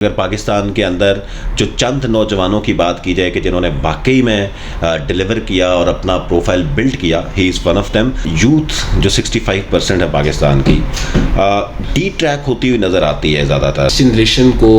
اگر پاکستان کے اندر جو چند نوجوانوں کی بات کی جائے کہ جنہوں نے واقعی میں ڈیلیور کیا اور اپنا پروفائل بلڈ کیا، he is one of them. Youth جو 65% ہے پاکستان کی، ڈی ٹریک ہوتی ہوئی نظر آتی ہے زیادہ تر. جنریشن کو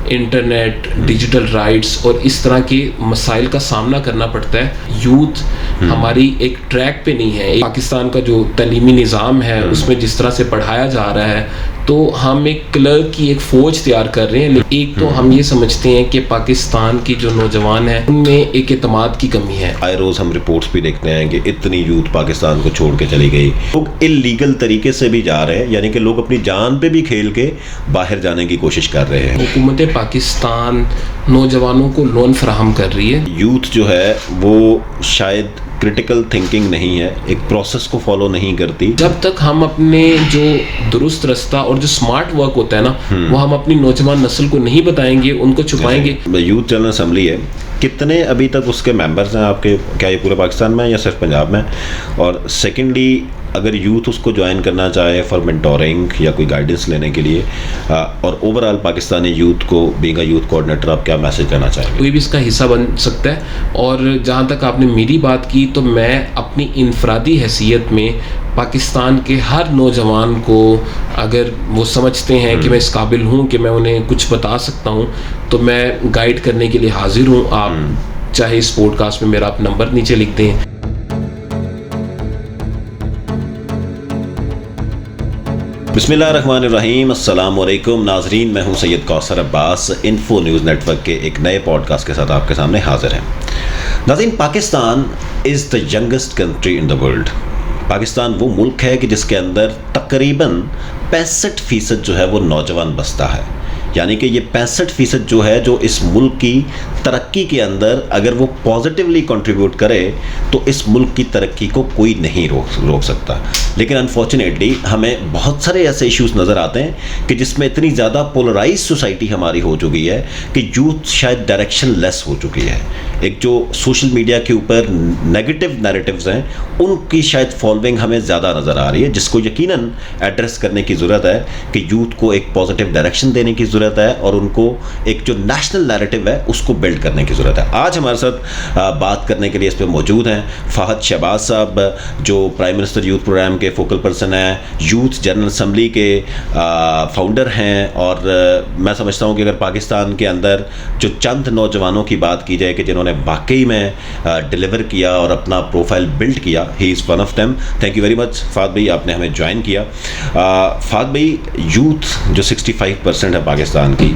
انٹرنیٹ، ڈیجیٹل رائٹس اور اس طرح کے مسائل کا سامنا کرنا پڑتا ہے. یوتھ ہماری ایک ٹریک پہ نہیں ہے. پاکستان کا جو تعلیمی نظام ہے اس میں جس طرح سے پڑھایا جا رہا ہے تو ہم ایک کلرک کی ایک فوج تیار کر رہے ہیں. ایک تو ہم یہ سمجھتے ہیں کہ پاکستان کی جو نوجوان ہیں ان میں ایک اعتماد کی کمی ہے. آئے روز ہم رپورٹس بھی دیکھتے ہیں کہ اتنی یوتھ پاکستان کو چھوڑ کے چلی گئی. لوگ اللیگل طریقے سے بھی جا رہے ہیں، یعنی کہ لوگ اپنی جان پہ بھی کھیل کے باہر جانے کی کوشش کر رہے ہیں. حکومت پاکستان نوجوانوں کو لون فراہم کر رہی ہے. یوتھ جو ہے وہ شاید کرٹیکل تھنکنگ نہیں ہے، ایک پروسیس کو فالو نہیں کرتی. جب تک ہم اپنے جو درست رستہ اور جو سمارٹ ورک ہوتا ہے نا وہ ہم اپنی نوجوان نسل کو نہیں بتائیں گے، ان کو چھپائیں گے. یوتھ جنرل اسمبلی ہے، کتنے ابھی تک اس کے ممبرز ہیں آپ کے؟ کیا یہ پورے پاکستان میں یا صرف پنجاب میں؟ اور سیکنڈلی اگر یوتھ اس کو جوائن کرنا چاہے فار مینٹورنگ یا کوئی گائیڈنس لینے کے لیے، اور اوور آل پاکستانی یوتھ کو بینگ اے یوتھ کوآرڈینیٹر آپ کیا میسج دینا چاہیں گے؟ کوئی بھی اس کا حصہ بن سکتا ہے. اور جہاں تک آپ نے میری بات کی تو میں اپنی انفرادی حیثیت میں پاکستان کے ہر نوجوان کو، اگر وہ سمجھتے ہیں کہ میں اس قابل ہوں کہ میں انہیں کچھ بتا سکتا ہوں تو میں گائیڈ کرنے کے لیے حاضر ہوں. آپ چاہے اس پوڈ کاسٹ میں میرا نمبر نیچے لکھ دیں. بسم اللہ الرحمن الرحیم. السلام علیکم ناظرین، میں ہوں سید کوثر عباس. انفو نیوز نیٹ ورک کے ایک نئے پوڈ کاسٹ کے ساتھ آپ کے سامنے حاضر ہیں. ناظرین، Pakistan is the youngest country in the world. Pakistan وہ ملک ہے کہ جس کے اندر تقریباً 65% جو ہے وہ نوجوان بستا ہے. یعنی کہ یہ 65% جو ہے جو اس ملک کی ترقی کے اندر اگر وہ پازیٹیولی کنٹریبیوٹ کرے تو اس ملک کی ترقی کو کوئی نہیں روک سکتا. لیکن انفارچونیٹلی ہمیں بہت سارے ایسے ایشوز نظر آتے ہیں کہ جس میں اتنی زیادہ پولرائز سوسائٹی ہماری ہو چکی ہے کہ یوتھ شاید ڈائریکشن لیس ہو چکی ہے. ایک جو سوشل میڈیا کے اوپر نیگیٹو نیریٹیوز ہیں ان کی شاید فالوئنگ ہمیں زیادہ نظر آ رہی ہے، جس کو یقیناً ایڈریس کرنے کی ضرورت ہے کہ یوتھ کو ایک پازیٹیو ڈائریکشن دینے کی ضرورت ہے اور ان کو ایک جو نیشنل نیریٹیو ہے اس کو بلڈ کرنے کی ضرورت ہے. آج ہمارے ساتھ بات کرنے کے لیے اس پہ موجود ہیں فہد شہباز صاحب، جو پرائم منسٹر یوتھ پروگرام کے فوکل پرسن ہیں، یوتھ جنرل اسمبلی کے فاؤنڈر ہیں. اور میں سمجھتا ہوں کہ اگر پاکستان کے اندر جو چند نوجوانوں کی بات کی جائے کہ جنہوں نے واقعی میں ڈیلیور کیا اور اپنا پروفائل بلڈ کیا، he is one of them. Thank you very much Fahad بھائی، آپ نے ہمیں جوائن کیا. فہد بھائی، یوتھ جو 65% ہے پاکستان کی،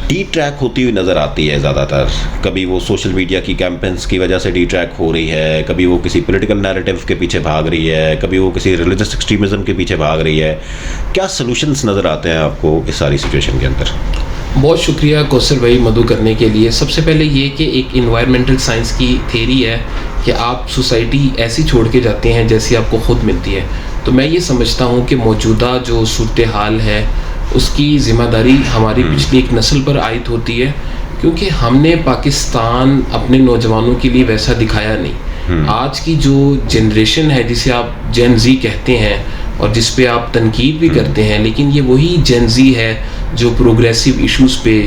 ڈی ٹریک ہوتی ہوئی نظر آتی ہے زیادہ تر. کبھی وہ سوشل میڈیا کی کیمپینس کی وجہ سے ڈی ٹریک ہو رہی ہے، کبھی وہ کسی پولیٹیکل نیریٹیو کے پیچھے بھاگ رہی ہے، کبھی وہ کسی ریلیجس ایکسٹریمزم کے پیچھے بھاگ رہی ہے. کیا سلوشنز نظر آتے ہیں آپ کو اس ساری سچویشن کے اندر؟ بہت شکریہ کوثر بھائی مدعو کرنے کے لیے. سب سے پہلے یہ کہ ایک انوائرمنٹل سائنس کی تھیری ہے کہ آپ سوسائٹی ایسی چھوڑ کے جاتے ہیں جیسی آپ کو خود ملتی ہے. تو میں یہ سمجھتا ہوں کہ موجودہ جو صورتحال ہے اس کی ذمہ داری ہماری پچھلی ایک نسل پر عائد ہوتی ہے، کیونکہ ہم نے پاکستان اپنے نوجوانوں کے لیے ویسا دکھایا نہیں. آج کی جو جنریشن ہے جسے آپ جین زی کہتے ہیں اور جس پہ آپ تنقید بھی کرتے ہیں، لیکن یہ وہی جین زی ہے جو پروگریسو ایشوز پہ،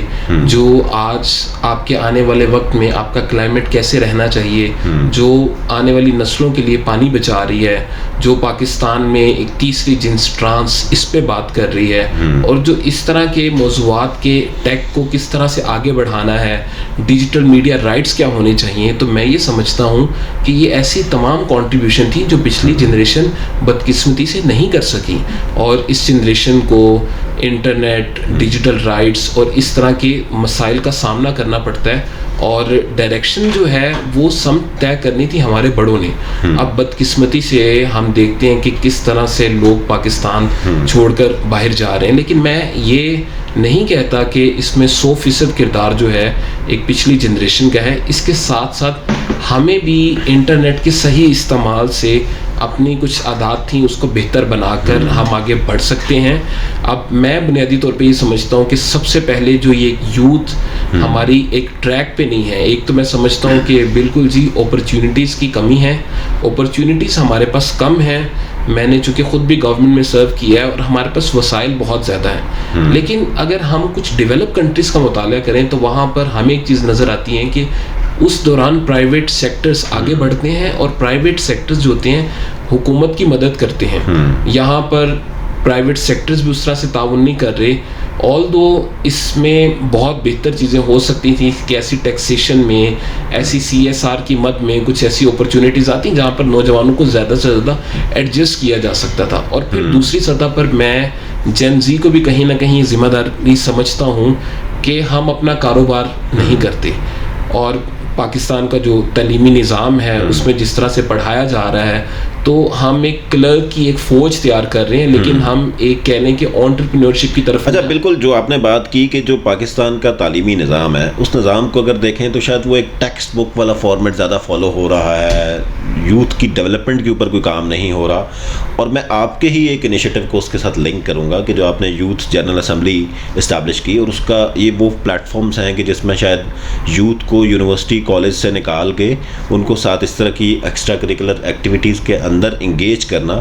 جو آج آپ کے آنے والے وقت میں آپ کا کلائمیٹ کیسے رہنا چاہیے، جو آنے والی نسلوں کے لیے پانی بچا رہی ہے، جو پاکستان میں ایک تیسری جنس ٹرانس اس پہ بات کر رہی ہے، اور جو اس طرح کے موضوعات کے ٹیک کو کس طرح سے آگے بڑھانا ہے، ڈیجیٹل میڈیا رائٹس کیا ہونے چاہیے. تو میں یہ سمجھتا ہوں کہ یہ ایسی تمام کنٹریبیوشن تھی جو پچھلی جنریشن بدقسمتی سے نہیں کر سکی، اور اس جنریشن کو انٹرنیٹ، ڈیجیٹل رائٹس اور اس طرح کے مسائل کا سامنا کرنا پڑتا ہے. اور ڈائریکشن جو ہے وہ سمت طے کرنی تھی ہمارے بڑوں نے. اب بدقسمتی سے ہم دیکھتے ہیں کہ کس طرح سے لوگ پاکستان چھوڑ کر باہر جا رہے ہیں. لیکن میں یہ نہیں کہتا کہ اس میں 100% کردار جو ہے ایک پچھلی جنریشن کا ہے. اس کے ساتھ ساتھ ہمیں بھی انٹرنیٹ کے صحیح استعمال سے اپنی کچھ عادات تھیں اس کو بہتر بنا کر ہم آگے بڑھ سکتے ہیں. اب میں بنیادی طور پہ یہ سمجھتا ہوں کہ سب سے پہلے جو یہ یوتھ ہماری ایک ٹریک پہ نہیں ہے. ایک تو میں سمجھتا ہوں کہ بالکل جی اپرچونٹیز کی کمی ہے، اپرچونٹیز ہمارے پاس کم ہیں، میں نے چونکہ خود بھی گورنمنٹ میں سرو کیا ہے اور ہمارے پاس وسائل بہت زیادہ ہیں، لیکن اگر ہم کچھ ڈیولپ کنٹریز کا مطالعہ کریں تو وہاں پر ہمیں ایک چیز نظر آتی ہے کہ اس دوران پرائیویٹ سیکٹرز آگے بڑھتے ہیں اور پرائیویٹ سیکٹرز جو ہوتے ہیں حکومت کی مدد کرتے ہیں. یہاں پر پرائیویٹ سیکٹرز بھی اس طرح سے تعاون نہیں کر رہے، آل دو اس میں بہت بہتر چیزیں ہو سکتی تھیں کہ ایسی ٹیکسیشن میں، ایسی CSR کی مد میں کچھ ایسی اپرچونیٹیز آتی ہیں جہاں پر نوجوانوں کو زیادہ سے زیادہ ایڈجسٹ کیا جا سکتا تھا. اور پھر دوسری سطح پر میں جین زی کو بھی کہیں نہ کہیں ذمہ داری سمجھتا ہوں کہ ہم اپنا کاروبار نہیں کرتے، اور پاکستان کا جو تعلیمی نظام ہے اس میں جس طرح سے پڑھایا جا رہا ہے تو ہم ایک کلرک کی ایک فوج تیار کر رہے ہیں، لیکن ہم ایک کہہ لیں کہ انٹرپرینورشپ کی طرف. اچھا، بالکل جو آپ نے بات کی کہ جو پاکستان کا تعلیمی نظام ہے اس نظام کو اگر دیکھیں تو شاید وہ ایک ٹیکسٹ بک والا فارمیٹ زیادہ فالو ہو رہا ہے، یوتھ کی ڈیولپمنٹ کے اوپر کوئی کام نہیں ہو رہا. اور میں آپ کے ہی ایک انیشیٹو کو اس کے ساتھ لنک کروں گا کہ جو آپ نے یوتھ جنرل اسمبلی اسٹیبلش کی، اور اس کا یہ وہ پلیٹ فارمس ہیں کہ جس میں شاید یوتھ کو یونیورسٹی کالج سے نکال کے ان کو ساتھ اس طرح کی ایکسٹرا کریکولر ایکٹیویٹیز کے اندر انگیج کرنا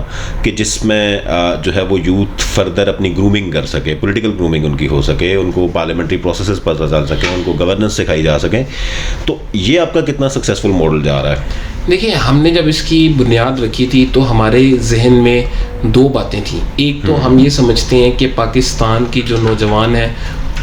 کہ جس میں جو ہے وہ یوتھ فردر اپنی گرومنگ کر سکے، پولیٹیکل گرومنگ ان کی ہو سکے، ان کو پارلیمنٹری پروسیسز پتہ چل سکے، ان کو گورننس سکھائی جا سکے. تو یہ آپ کا کتنا سکسیزفل ماڈل جا رہا ہے؟ دیکھیں، ہم نے جب اس کی بنیاد رکھی تھی تو ہمارے ذہن میں دو باتیں تھیں. ایک تو ہم یہ سمجھتے ہیں کہ پاکستان کی جو نوجوان ہیں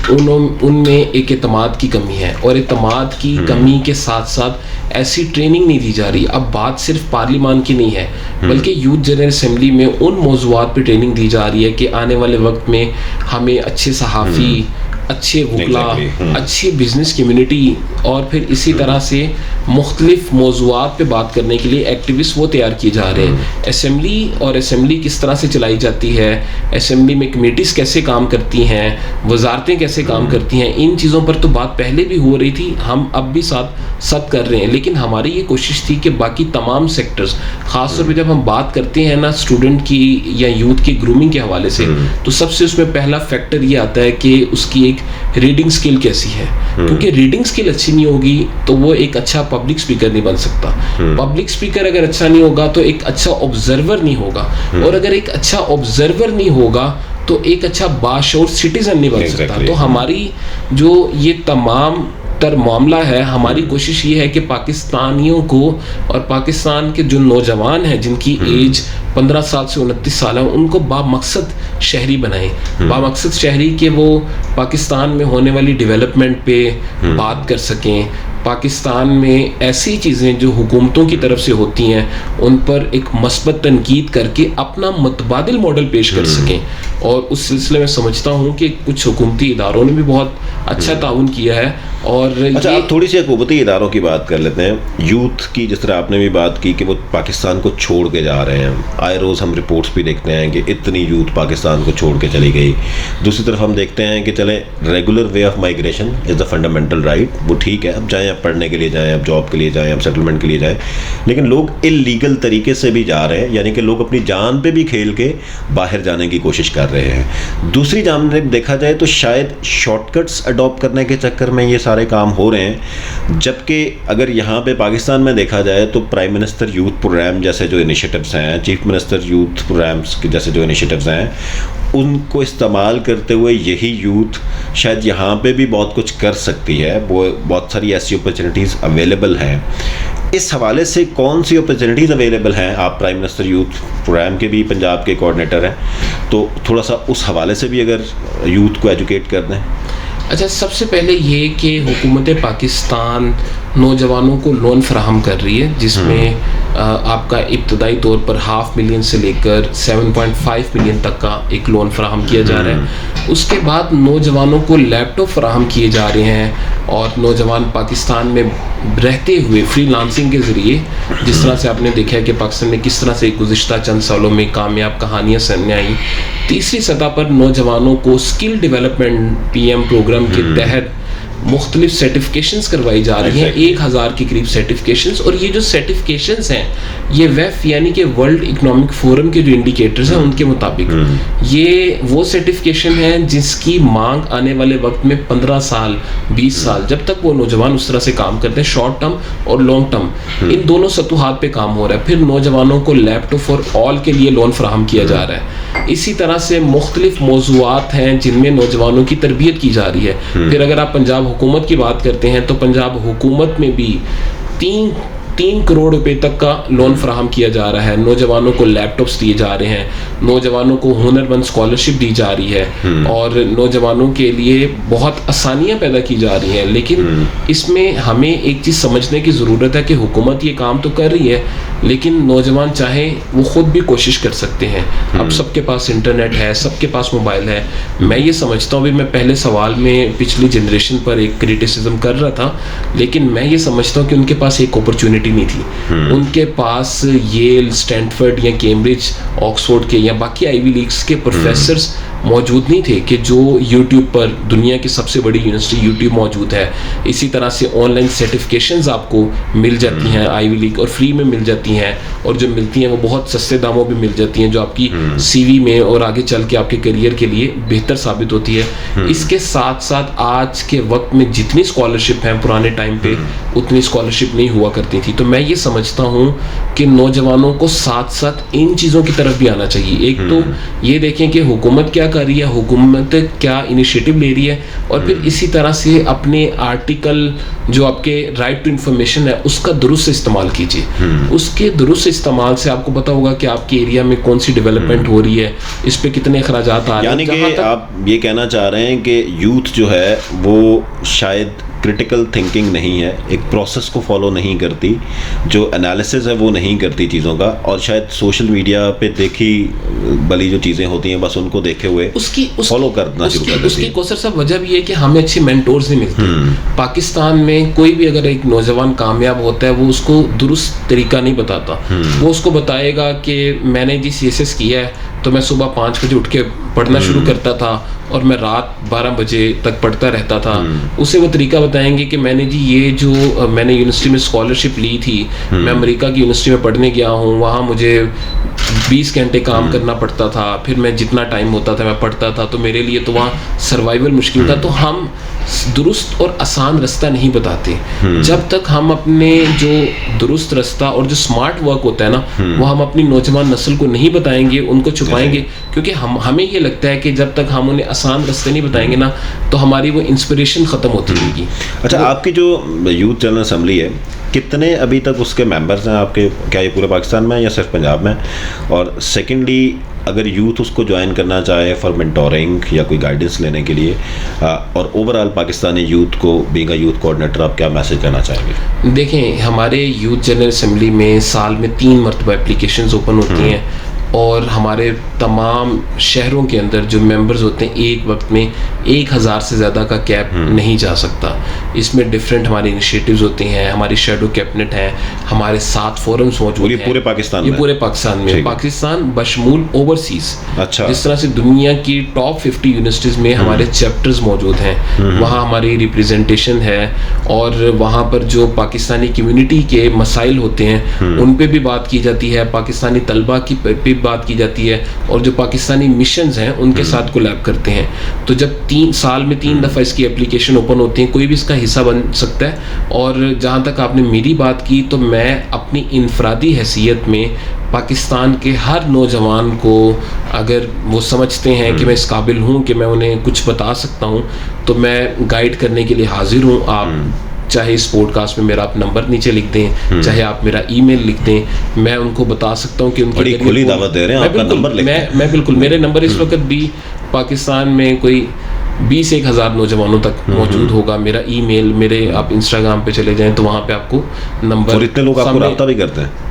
ان میں ایک اعتماد کی کمی ہے، اور اعتماد کی کمی کے ساتھ ساتھ ایسی ٹریننگ نہیں دی جا رہی. اب بات صرف پارلیمان کی نہیں ہے بلکہ یوتھ جنرل اسمبلی میں ان موضوعات پہ ٹریننگ دی جا رہی ہے کہ آنے والے وقت میں ہمیں اچھے صحافی، اچھے وکلاء، اچھی بزنس کمیونٹی، اور پھر اسی طرح سے مختلف موضوعات پہ بات کرنے کے لیے ایکٹیوسٹ وہ تیار کیے جا رہے ہیں. اسمبلی اور اسمبلی کس طرح سے چلائی جاتی ہے، اسمبلی میں کمیٹیز کیسے کام کرتی ہیں، وزارتیں کیسے کام کرتی ہیں، ان چیزوں پر تو بات پہلے بھی ہو رہی تھی، ہم اب بھی ساتھ کر رہے ہیں. لیکن ہماری یہ کوشش تھی کہ باقی تمام سیکٹرز، خاص طور پہ جب ہم بات کرتے ہیں نا اسٹوڈنٹ کی یا یوتھ کی گرومنگ کے حوالے سے، تو سب سے اس میں پہلا فیکٹر یہ آتا ہے کہ اس کی ایک ریڈنگ سکل کیسی ہے. کیونکہ ریڈنگ سکل اچھی نہیں ہوگی تو وہ ایک اچھا پبلک سپیکر نہیں بن سکتا. پبلک سپیکر اگر اچھا نہیں ہوگا تو ایک اچھا آبزرور نہیں ہوگا، اور اگر ایک اچھا آبزرور نہیں ہوگا تو ایک اچھا باشعور سٹیزن نہیں بن سکتا. تو ہماری جو یہ تمام تر معاملہ ہے، ہماری کوشش یہ ہے کہ پاکستانیوں کو اور پاکستان کے جو نوجوان ہیں جن کی ایج 15 سال سے 29 سال ہے، ان کو بامقصد شہری بنائیں. بامقصد شہری کہ وہ پاکستان میں ہونے والی ڈیولپمنٹ پہ بات کر سکیں، پاکستان میں ایسی چیزیں جو حکومتوں کی طرف سے ہوتی ہیں ان پر ایک مثبت تنقید کر کے اپنا متبادل ماڈل پیش کر سکیں. اور اس سلسلے میں سمجھتا ہوں کہ کچھ حکومتی اداروں نے بھی بہت اچھا تعاون کیا ہے. اور اچھا، آپ تھوڑی سی حکومتی اداروں کی بات کر لیتے ہیں. یوتھ کی جس طرح آپ نے بھی بات کی کہ وہ پاکستان کو چھوڑ کے جا رہے ہیں، آئے روز ہم رپورٹس بھی دیکھتے ہیں کہ اتنی یوتھ پاکستان کو چھوڑ کے چلی گئی. دوسری طرف ہم دیکھتے ہیں کہ چلے regular way of migration is the fundamental right, وہ ٹھیک ہے، اب جائیں، اب پڑھنے کے لیے جائیں، اب جاب کے لیے جائیں، اب سیٹلمنٹ کے لیے جائیں. لیکن لوگ اللیگل طریقے سے بھی جا رہے ہیں، یعنی کہ لوگ اپنی جان پہ بھی کھیل کے باہر جانے کی کوشش کر رہے ہیں. دوسری جانب دیکھا جائے تو شاید شارٹ کٹس اڈاپٹ کرنے کے چکر میں یہ سارے کام ہو رہے ہیں. جبکہ اگر یہاں پہ پاکستان میں دیکھا جائے تو پرائم منسٹر یوتھ پروگرام جیسے جو انیشیٹوز ہیں، چیف منسٹر یوتھ پروگرامز جیسے جو انیشیٹوز ہیں، ان کو استعمال کرتے ہوئے یہی یوتھ شاید یہاں پہ بھی بہت کچھ کر سکتی ہے. وہ بہت ساری ایسی اپرچونیٹیز اویلیبل ہیں. اس حوالے سے کون سی اپرچونیٹیز اویلیبل ہیں؟ آپ پرائم منسٹر یوتھ پروگرام کے بھی پنجاب کے کوآرڈینیٹر ہیں، تو تھوڑا سا اس حوالے سے بھی اگر یوتھ کو ایجوکیٹ کر دیں. اچھا، سب سے پہلے یہ کہ حکومت پاکستان نوجوانوں کو لون فراہم کر رہی ہے، جس میں آپ کا ابتدائی طور پر 500,000 سے لے کر 7.5 ملین تک کا ایک لون فراہم کیا جا رہا ہے. اس کے بعد نوجوانوں کو لیپ ٹاپ فراہم کیے جا رہے ہیں، اور نوجوان پاکستان میں رہتے ہوئے فری لانسنگ کے ذریعے، جس طرح سے آپ نے دیکھا ہے کہ پاکستان میں کس طرح سے گزشتہ چند سالوں میں کامیاب کہانیاں سامنے آئیں. تیسری سطح پر نوجوانوں کو اسکل ڈیولپمنٹ PM پروگرام کے تحت مختلف سرٹیفکیشنز کروائی جا رہی ہیں, 1000 کے قریب سرٹیفکیشنز. اور یہ جو سرٹیفکیشنز ہیں یہ ویف یعنی کہ ورلڈ اکنامک فورم کے جو انڈیکیٹرز ہیں ان کے مطابق یہ وہ سرٹیفکیشن ہیں جس کی مانگ آنے والے وقت میں 15 سال 20 سال جب تک وہ نوجوان اس طرح سے کام کرتے ہیں, شارٹ ٹرم اور لانگ ٹرم, ان دونوں سطوحات پہ کام ہو رہا ہے. پھر نوجوانوں کو لیپ ٹاپ فار آل کے لیے لون فراہم کیا جا رہا ہے. اسی طرح سے مختلف موضوعات ہیں جن میں نوجوانوں کی تربیت کی جا رہی ہے. پھر اگر آپ پنجاب حکومت کی بات کرتے ہیں تو پنجاب حکومت میں بھی 3 کروڑ روپے تک کا لون فراہم کیا جا رہا ہے. نوجوانوں کو لیپ ٹاپس دیے جا رہے ہیں, نوجوانوں کو ہنر مند اسکالرشپ دی جا رہی ہے, اور نوجوانوں کے لیے بہت آسانیاں پیدا کی جا رہی ہیں. لیکن اس میں ہمیں ایک چیز سمجھنے کی ضرورت ہے کہ حکومت یہ کام تو کر رہی ہے لیکن نوجوان چاہیں وہ خود بھی کوشش کر سکتے ہیں. اب سب کے پاس انٹرنیٹ ہے, سب کے پاس موبائل ہے. میں یہ سمجھتا ہوں بھی میں پہلے سوال میں پچھلی جنریشن پر ایک کریٹیسزم کر رہا تھا, لیکن میں یہ سمجھتا ہوں کہ ان کے پاس ایک اپرچونٹی نہیں تھی. ان کے پاس ییل, اسٹینفرڈ یا کیمبرج, آکسفورڈ کے یا باقی آئی وی لیگز کے پروفیسرز موجود نہیں تھے کہ جو یوٹیوب پر, دنیا کی سب سے بڑی یونیورسٹی یوٹیوب موجود ہے. اسی طرح سے آن لائن سرٹیفکیشنز آپ کو مل جاتی ہیں آئی وی لیگ, اور فری میں مل جاتی ہیں, اور جو ملتی ہیں وہ بہت سستے داموں پہ مل جاتی ہیں جو آپ کی سی وی میں اور آگے چل کے آپ کے کریئر کے لیے بہتر ثابت ہوتی ہے. اس کے ساتھ ساتھ آج کے وقت میں جتنی اسکالرشپ ہیں پرانے ٹائم پہ اتنی اسکالرشپ نہیں ہوا کرتی تھی. تو میں یہ سمجھتا ہوں کہ نوجوانوں کو ساتھ ساتھ ان چیزوں کی طرف بھی آنا چاہیے. ایک تو یہ دیکھیں کہ حکومت کیا کر رہی ہے, حکومت کیا انیشیٹو لے رہی ہے, اور پھر اسی طرح سے اپنے آرٹیکل جو آپ کے رائٹ ٹو انفارمیشن ہے اس کا درست استعمال کیجیے. اس کے درست استعمال سے آپ کو پتہ ہوگا کہ آپ کے ایریا میں کون سی ڈیولپمنٹ ہو رہی ہے, اس پہ کتنے اخراجات آ رہے ہیں. یعنی کہ آپ یہ کہنا چاہ رہے ہیں کہ یوتھ جو ہے وہ شاید کرٹیکل تھنکنگ نہیں ہے, ایک پروسیس کو فالو نہیں کرتی, جو انالیسز ہے وہ نہیں کرتی چیزوں کا, اور شاید سوشل میڈیا پہ دیکھی بلی جو چیزیں ہوتی ہیں بس ان کو دیکھے ہوئے فالو کرنا شروع کر دیتی ہے. اس کی کوثر صاحب وجہ بھی ہے کہ ہمیں اچھے مینٹورز نہیں ملتے. پاکستان میں کوئی بھی اگر ایک نوجوان کامیاب ہوتا ہے وہ اس کو درست طریقہ نہیں بتاتا. وہ اس کو بتائے گا کہ میں نے جی سی ایس ایس کیا ہے تو میں صبح 5 بجے اٹھ کے پڑھنا شروع کرتا تھا اور میں رات 12 بجے تک پڑھتا رہتا تھا. اسے وہ طریقہ بتائیں گے کہ میں نے جی یہ جو میں نے یونیورسٹی میں اسکالرشپ لی تھی, میں امریکہ کی یونیورسٹی میں پڑھنے گیا ہوں, وہاں مجھے 20 گھنٹے کام کرنا پڑتا تھا, پھر میں جتنا ٹائم ہوتا تھا میں پڑھتا تھا, تو میرے لیے تو وہاں سروائیول مشکل تھا. تو ہم درست اور آسان رستہ نہیں بتاتے. جب تک ہم اپنے جو درست رستہ اور جو سمارٹ ورک ہوتا ہے نا وہ ہم اپنی نوجوان نسل کو نہیں بتائیں گے, ان کو چھپائیں گے, کیونکہ ہمیں یہ لگتا ہے کہ جب تک ہم انہیں آسان رستے نہیں بتائیں گے نا تو ہماری وہ انسپریشن ختم ہوتی رہے گی. اچھا, آپ کی جو یوتھ جنرل اسمبلی ہے کتنے ابھی تک اس کے ممبرز ہیں آپ کے, کیا یہ پورے پاکستان میں یا صرف پنجاب میں؟ اور سیکنڈلی اگر یوتھ اس کو جوائن کرنا چاہے فار مینٹورنگ یا کوئی گائیڈنس لینے کے لیے, اور اوور آل پاکستانی یوتھ کو بینگ اے یوتھ کوآرڈینیٹر آپ کیا میسج کرنا چاہیں گے؟ دیکھیں, ہمارے یوتھ جنرل اسمبلی میں سال میں 3 مرتبہ اپلیکیشنز اوپن ہوتی ہیں, اور ہمارے تمام شہروں کے اندر جو ممبرز ہوتے ہیں ایک وقت میں 1000 سے زیادہ کا کیپ نہیں جا سکتا. اس میں ڈفرینٹ ہمارے انیشیٹیوز ہوتے ہیں, ہماری شیڈو کیبنٹ ہیں, ہمارے 7 فورمز موجود ہیں پورے پاکستان میں. یہ پورے پاکستان میں, پاکستان بشمول اوورسیز. اچھا, جس طرح سے دنیا کی ٹاپ 50 یونیورسٹیز میں ہمارے چیپٹرز موجود ہیں, وہاں ہماری ریپریزنٹیشن ہے, اور وہاں پر جو پاکستانی کمیونٹی کے مسائل ہوتے ہیں ان پہ بھی بات کی جاتی ہے, پاکستانی طلبہ کی پہ بات کی جاتی ہے, اور جو پاکستانی مشنز ہیں ان کے ساتھ کولیب کرتے ہیں. تو جب 3 سال میں 3 دفعہ اس کی اپلیکیشن اوپن ہوتی ہیں, کوئی بھی اس کا حصہ بن سکتا ہے. اور جہاں تک آپ نے میری بات کی تو میں اپنی انفرادی حیثیت میں پاکستان کے ہر نوجوان کو اگر وہ سمجھتے ہیں کہ میں اس قابل ہوں کہ میں انہیں کچھ بتا سکتا ہوں تو میں گائیڈ کرنے کے لیے حاضر ہوں. آپ چاہے اس پوڈ کاسٹ میں میرا آپ نمبر نیچے لکھ دیں, چاہے آپ میرا ای میل لکھ دیں, میں ان کو بتا سکتا ہوں کہ ان کی کھلی دعوت دے رہے ہیں. آپ کا نمبر لکھ دیں. میں بالکل, میرے نمبر اس وقت بھی پاکستان میں کوئی 20,000 نوجوانوں تک موجود ہوگا. میرا ای میل, میرے آپ انسٹاگرام پہ چلے جائیں تو وہاں پہ آپ کو نمبر. اور اتنے لوگ آپ کو رابطہ بھی کرتے ہیں؟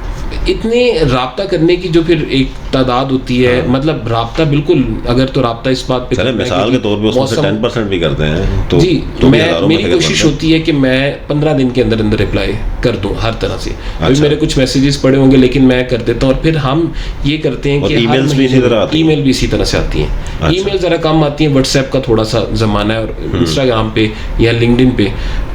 اتنے رابطہ کرنے کی جو پھر ایک تعداد ہوتی ہے, مطلب رابطہ بالکل, اگر تو رابطہ اس بات پہ مثال کے طور پہ اس میں سے 10% بھی کرتے ہیں تو جی, میری کوشش ہوتی ہے کہ میں 15 دن کے اندر اندر رپلائی کر دوں ہر طرح سے. ابھی میرے کچھ میسیجز پڑے ہوں گے لیکن میں کر دیتا ہوں, اور پھر ہم یہ کرتے ہیں کہ ای میل بھی اسی طرح سے آتی ہیں. ای میل ذرا کم آتی ہیں, واٹس ایپ کا تھوڑا سا زمانہ ہے, اور انسٹاگرام پہ یا لنکڈن پہ.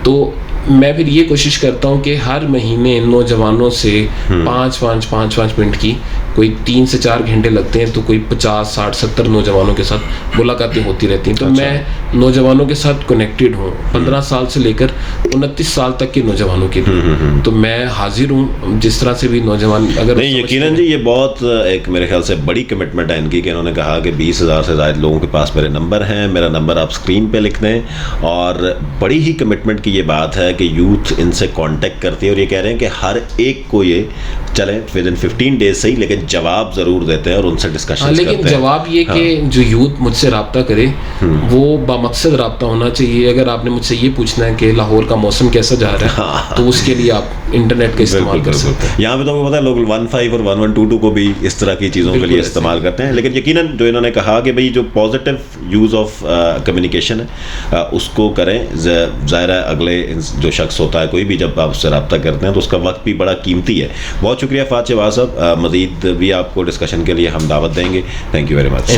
تو میں پھر یہ کوشش کرتا ہوں کہ ہر مہینے نوجوانوں سے 5 منٹ کی, کوئی 3 سے 4 گھنٹے لگتے ہیں, تو کوئی 50 60 70 نوجوانوں کے ساتھ ملاقاتیں ہوتی رہتی ہیں. تو میں نوجوانوں کے ساتھ کنیکٹڈ ہوں 15 سال سے لے کر 29 سال تک کے نوجوانوں کے لیے. تو میں حاضر ہوں جس طرح سے بھی نوجوان اگر نہیں. یقیناً جی, یہ بہت ایک میرے خیال سے بڑی کمٹمنٹ ہے ان کی, کہ انہوں نے کہا کہ 20,000 سے زائد لوگوں کے پاس میرے نمبر ہیں, میرا نمبر آپ اسکرین پہ لکھ دیں. اور بڑی ہی کمٹمنٹ کی یہ بات ہے کہ یوتھ ان سے کانٹیکٹ کرتی ہے, اور یہ کہہ رہے ہیں کہ ہر ایک کو یہ چلیں ود ان 15 ڈیز صحیح, لیکن جواب ضرور دیتے ہیں اور ان سے ڈسکشن کرتے ہیں. لیکن جواب یہ کہ جو یوتھ مجھ سے رابطہ کرے وہ بامقصد رابطہ ہونا چاہیے. اگر آپ نے مجھ سے یہ پوچھنا ہے کہ لاہور کا موسم کیسا جا رہا ہے, تو اس کے لیے آپ انٹرنیٹ کا استعمال کر سکتے ہیں. یہاں پہ تو پتہ ہے لوگ 15 اور 1122 کو بھی اس طرح کی چیزوں کے لیے استعمال کرتے ہیں. لیکن یقیناً جو انہوں نے کہا کہ بھئی جو پازیٹیو یوز آف کمیونیکیشن ہے اس کو کریں. ظاہر ہے اگلے جو شخص ہوتا ہے کوئی بھی, جب آپ اس سے رابطہ کرتے ہیں تو اس کا وقت بھی بڑا قیمتی ہے. بہت شکریہ فات شہباز صاحب, مزید بھی آپ کو ڈسکشن کے لیے ہم دعوت دیں گے. Thank you very much.